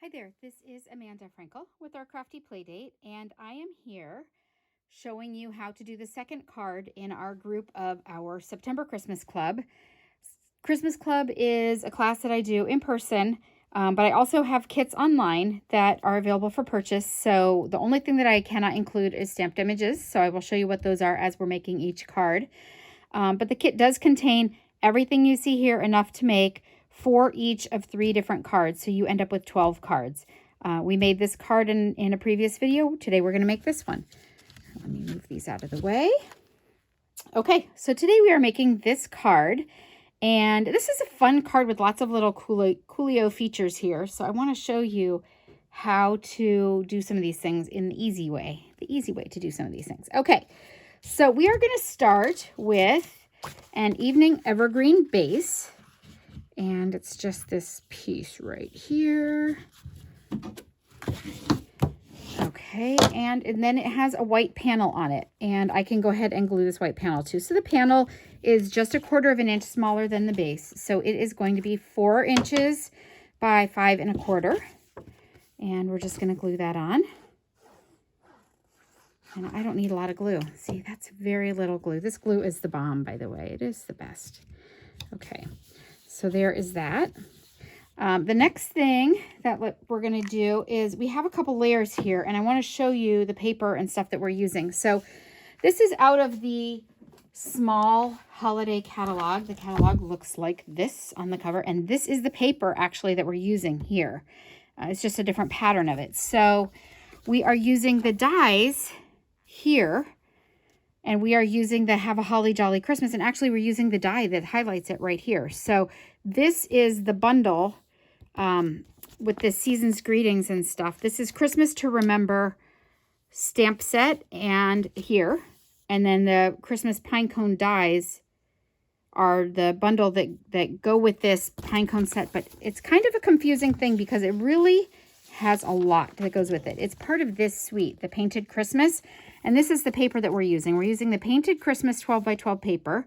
Hi there, this is Amanda Frankel with our Crafty Playdate, and I am here showing you how to do the second card in our group of our September Christmas Club. Christmas Club is a class that I do in person, but I also have kits online that are available for purchase. So the only thing that I cannot include is stamped images, so I will show you what those are as we're making each card. But the kit does contain everything you see here, enough to make 4 each of 3 different cards, so you end up with 12 cards. We made this card in a previous video. Today we're going to make this one. Let me move these out of the way. Okay, so today we are making this card, and this is a fun card with lots of little coolio features here. So I want to show you how to do some of these things in the easy way to do some of these things. Okay, so we are going to start with an evening evergreen base. And it's just this piece right here. Okay, and then it has a white panel on it. And I can go ahead and glue this white panel too. So the panel is just 1/4 inch smaller than the base. So it is going to be 4 inches by 5 1/4. And we're just going to glue that on. And I don't need a lot of glue. See, that's very little glue. This glue is the bomb, by the way. It is the best. Okay. So there is that. The next thing that we're going to do is we have a couple layers here, and I want to show you the paper and stuff that we're using. So this is out of the small holiday catalog. The catalog looks like this on the cover, and this is the paper actually that we're using here. It's just a different pattern of it. So we are using the dies here, and we are using the Have a Holly Jolly Christmas, and actually we're using the die that highlights it right here. So this is the bundle with the season's greetings and stuff. This is Christmas to Remember stamp set, and here. And then the Christmas pine cone dies are the bundle that go with this pine cone set. But it's kind of a confusing thing because it really has a lot that goes with it. It's part of this suite, the Painted Christmas. And this is the paper that we're using. We're using the Painted Christmas 12 by 12 paper.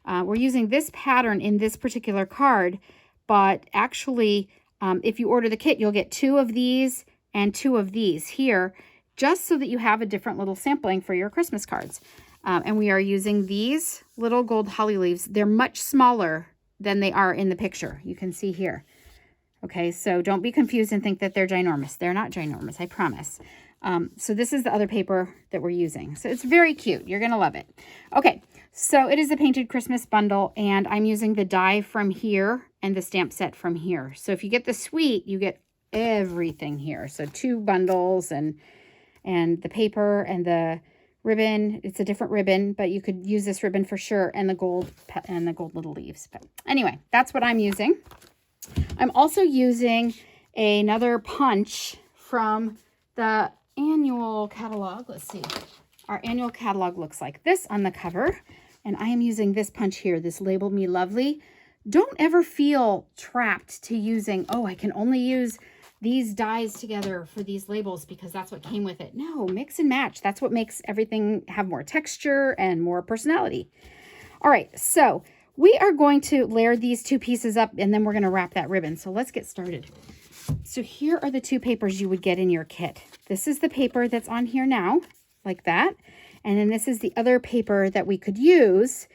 We're using this pattern in this particular card, but actually, if you order the kit, you'll get 2 of these and 2 of these here, just so that you have a different little sampling for your Christmas cards. And we are using these little gold holly leaves. They're much smaller than they are in the picture. You can see here. Okay, so don't be confused and think that they're ginormous. They're not ginormous, I promise. So this is the other paper that we're using. So it's very cute. You're going to love it. Okay, so it is a Painted Christmas bundle, and I'm using the die from here and the stamp set from here. So if you get the suite, you get everything here. So 2 bundles and the paper and the ribbon. It's a different ribbon, but you could use this ribbon for sure, and the gold little leaves. But anyway, that's what I'm using. I'm also using another punch from the annual catalog. Let's see. Our annual catalog looks like this on the cover, and I am using this punch here, this Label Me Lovely. Don't ever feel trapped to using, oh, I can only use these dies together for these labels because that's what came with it. No, mix and match. That's what makes everything have more texture and more personality. All right, so we are going to layer these 2 pieces up, and then we're going to wrap that ribbon. So let's get started. So here are the 2 papers you would get in your kit. This is the paper that's on here now, like that. And then this is the other paper that we could use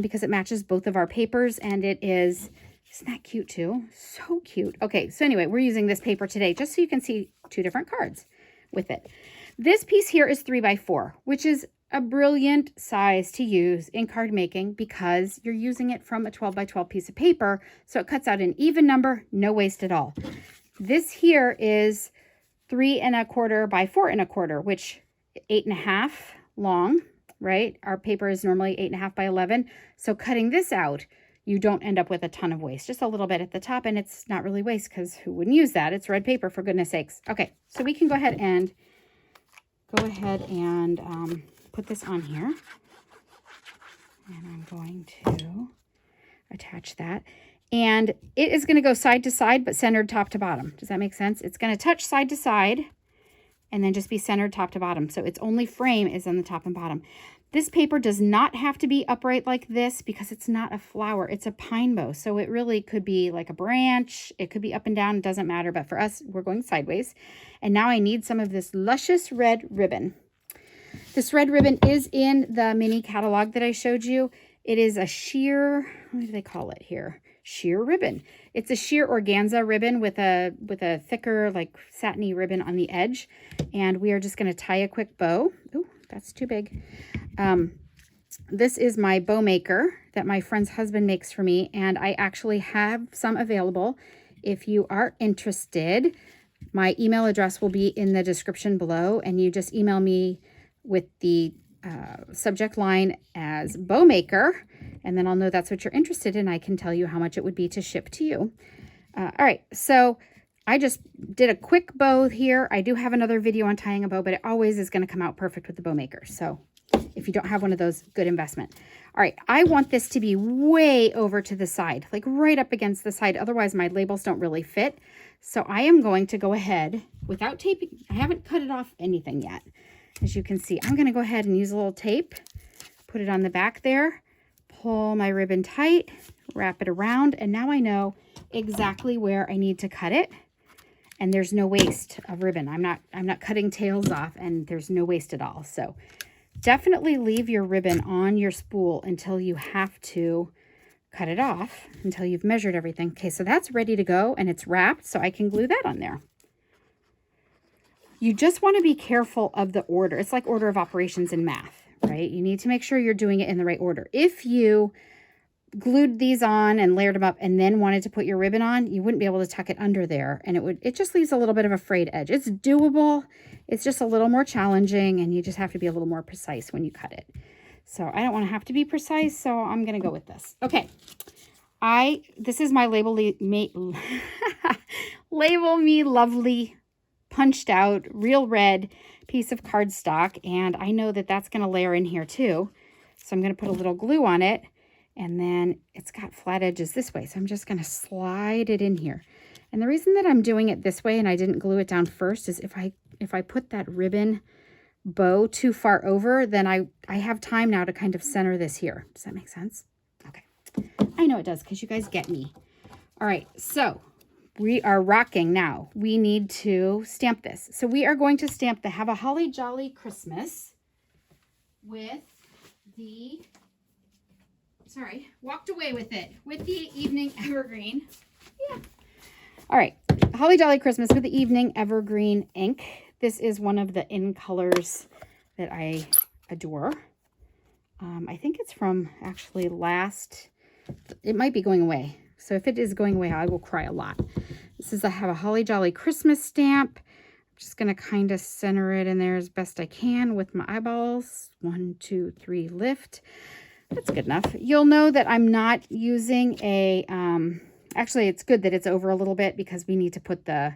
because it matches both of our papers, and it is, isn't that cute too? So cute. Okay, so anyway, we're using this paper today just so you can see 2 different cards with it. This piece here is 3 by 4, which is a brilliant size to use in card making because you're using it from a 12 by 12 piece of paper, so it cuts out an even number, no waste at all. This here is 3 1/4 by 4 1/4, which 8 1/2 long, right? Our paper is normally 8 1/2 by 11. So cutting this out, you don't end up with a ton of waste, just a little bit at the top, and it's not really waste because who wouldn't use that? It's red paper, for goodness sakes. Okay, so we can go ahead and put this on here. And I'm going to attach that. And it is going to go side to side, but centered top to bottom. Does that make sense? It's going to touch side to side and then just be centered top to bottom. So its only frame is on the top and bottom. This paper does not have to be upright like this because it's not a flower. It's a pine bow. So it really could be like a branch. It could be up and down. It doesn't matter. But for us, we're going sideways. And now I need some of this luscious red ribbon. This red ribbon is in the mini catalog that I showed you. It is a sheer, what do they call it here? Sheer ribbon. It's a sheer organza ribbon with a thicker, like satiny ribbon on the edge. And we are just going to tie a quick bow. Ooh, that's too big. This is my bow maker that my friend's husband makes for me, and I actually have some available. If you are interested, my email address will be in the description below, and you just email me with the subject line as bow maker, and then I'll know that's what you're interested in. I can tell you how much it would be to ship to you. All right, so I just did a quick bow here. I do have another video on tying a bow, but it always is going to come out perfect with the bow maker. So if you don't have one of those, good investment. All right, I want this to be way over to the side, like right up against the side. Otherwise, my labels don't really fit. So I am going to go ahead without taping. I haven't cut it off anything yet. As you can see, I'm going to go ahead and use a little tape, put it on the back there, pull my ribbon tight, wrap it around, and now I know exactly where I need to cut it. And there's no waste of ribbon. I'm not cutting tails off, and there's no waste at all. So definitely leave your ribbon on your spool until you have to cut it off, until you've measured everything. Okay, so that's ready to go, and it's wrapped, so I can glue that on there. You just want to be careful of the order. It's like order of operations in math, right? You need to make sure you're doing it in the right order. If you glued these on and layered them up and then wanted to put your ribbon on, you wouldn't be able to tuck it under there, and it just leaves a little bit of a frayed edge. It's doable. It's just a little more challenging, and you just have to be a little more precise when you cut it. So I don't want to have to be precise, so I'm going to go with this. Okay. This is my Label Me Lovely punched out real red piece of cardstock, and I know that that's going to layer in here too. So I'm going to put a little glue on it, and then it's got flat edges this way. So I'm just going to slide it in here. And the reason that I'm doing it this way and I didn't glue it down first is if I put that ribbon bow too far over, then I have time now to kind of center this here. Does that make sense? Okay. I know it does because you guys get me. All right. So we are rocking now. We need to stamp this. So we are going to stamp the Have a Holly Jolly Christmas with the, walked away with it, with the Evening Evergreen. Yeah. All right. Holly Jolly Christmas with the Evening Evergreen ink. This is one of the in colors that I adore. I think it's from actually it might be going away. So if it is going away, I will cry a lot. This is Have a Holly Jolly Christmas stamp. I'm just going to kind of center it in there as best I can with my eyeballs. 1, 2, 3, lift. That's good enough. You'll know that I'm not using a, actually it's good that it's over a little bit because we need to put the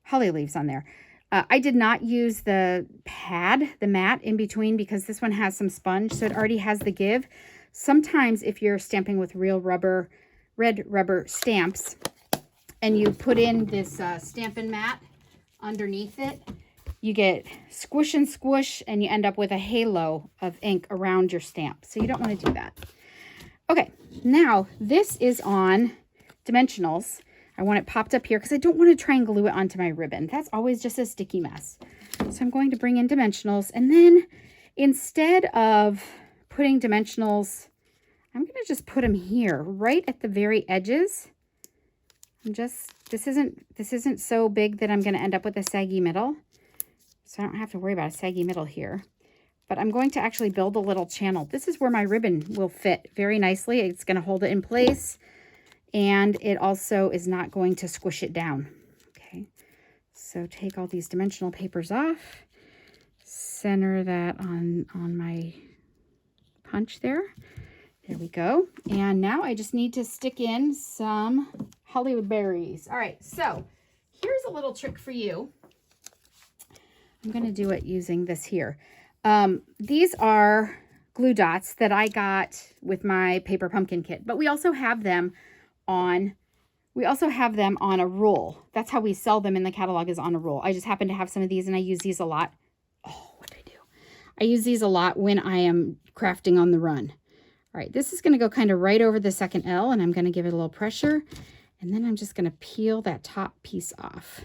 holly leaves on there. I did not use the pad, the mat in between, because this one has some sponge, so it already has the give. Sometimes if you're stamping with real rubber, red rubber stamps, and you put in this Stampin' mat underneath it, you get squish and squish, and you end up with a halo of ink around your stamp. So you don't want to do that. Okay, now this is on dimensionals. I want it popped up here because I don't want to try and glue it onto my ribbon. That's always just a sticky mess. So I'm going to bring in dimensionals, and then instead of putting dimensionals, I'm going to just put them here, right at the very edges. This isn't so big that I'm going to end up with a saggy middle. So I don't have to worry about a saggy middle here. But I'm going to actually build a little channel. This is where my ribbon will fit very nicely. It's going to hold it in place. And it also is not going to squish it down. Okay. So take all these dimensional papers off. Center that on my punch there. There we go. And now I just need to stick in some Hollywood berries. All right, so here's a little trick for you. I'm going to do it using this here. These are glue dots that I got with my paper pumpkin kit, but we also have them on a roll. That's how we sell them in the catalog, is on a roll. I just happen to have some of these, and I use these a lot. Oh, what did I do? I use these a lot when I am crafting on the run. All right, this is going to go kind of right over the second L, and I'm going to give it a little pressure, and then I'm just going to peel that top piece off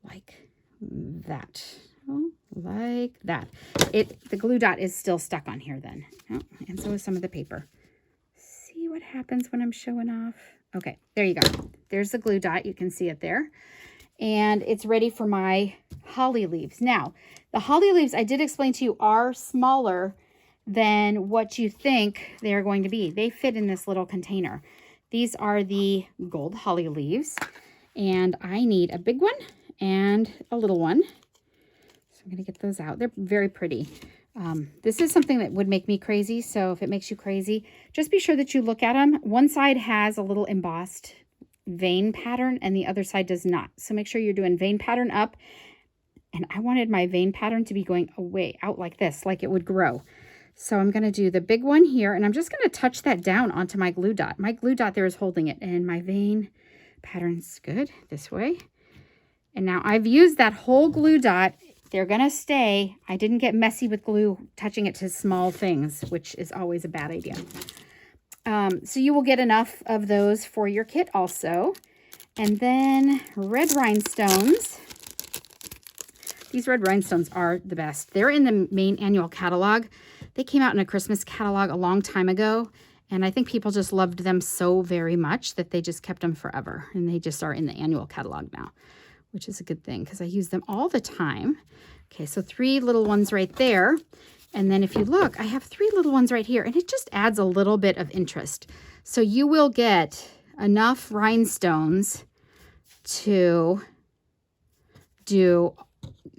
like that. Oh, like that. The glue dot is still stuck on here then. Oh, and so is some of the paper. See what happens when I'm showing off? Okay, there you go. There's the glue dot. You can see it there. And it's ready for my holly leaves. Now, the holly leaves, I did explain to you, are smaller than what you think they're going to be. They fit in this little container. These are the gold holly leaves, and I need a big one and a little one. So I'm going to get those out. They're very pretty. This is something that would make me crazy, so if it makes you crazy, just be sure that you look at them. One side has a little embossed vein pattern and the other side does not. So make sure you're doing vein pattern up. And I wanted my vein pattern to be going away out like this, like it would grow. So I'm going to do the big one here, and I'm just going to touch that down onto my glue dot. My glue dot there is holding it, and my vein pattern's good this way. And now I've used that whole glue dot. They're going to stay. I didn't get messy with glue touching it to small things, which is always a bad idea. So you will get enough of those for your kit also. And then red rhinestones. These red rhinestones are the best. They're in the main annual catalog. They came out in a Christmas catalog a long time ago, and I think people just loved them so very much that they just kept them forever, and they just are in the annual catalog now, which is a good thing because I use them all the time. Okay, so 3 little ones right there. And then if you look, I have 3 little ones right here, and it just adds a little bit of interest. So you will get enough rhinestones to do,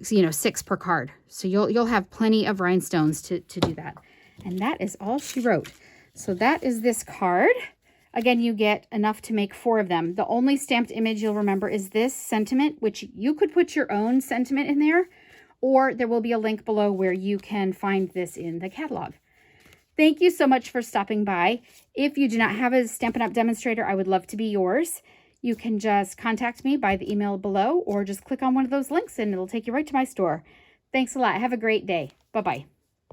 you know, 6 per card. So you'll have plenty of rhinestones to do that. And that is all she wrote. So that is this card. Again, you get enough to make 4 of them. The only stamped image you'll remember is this sentiment, which you could put your own sentiment in there, or there will be a link below where you can find this in the catalog. Thank you so much for stopping by. If you do not have a Stampin' Up! Demonstrator, I would love to be yours. You can just contact me by the email below or just click on one of those links and it'll take you right to my store. Thanks a lot. Have a great day. Bye-bye.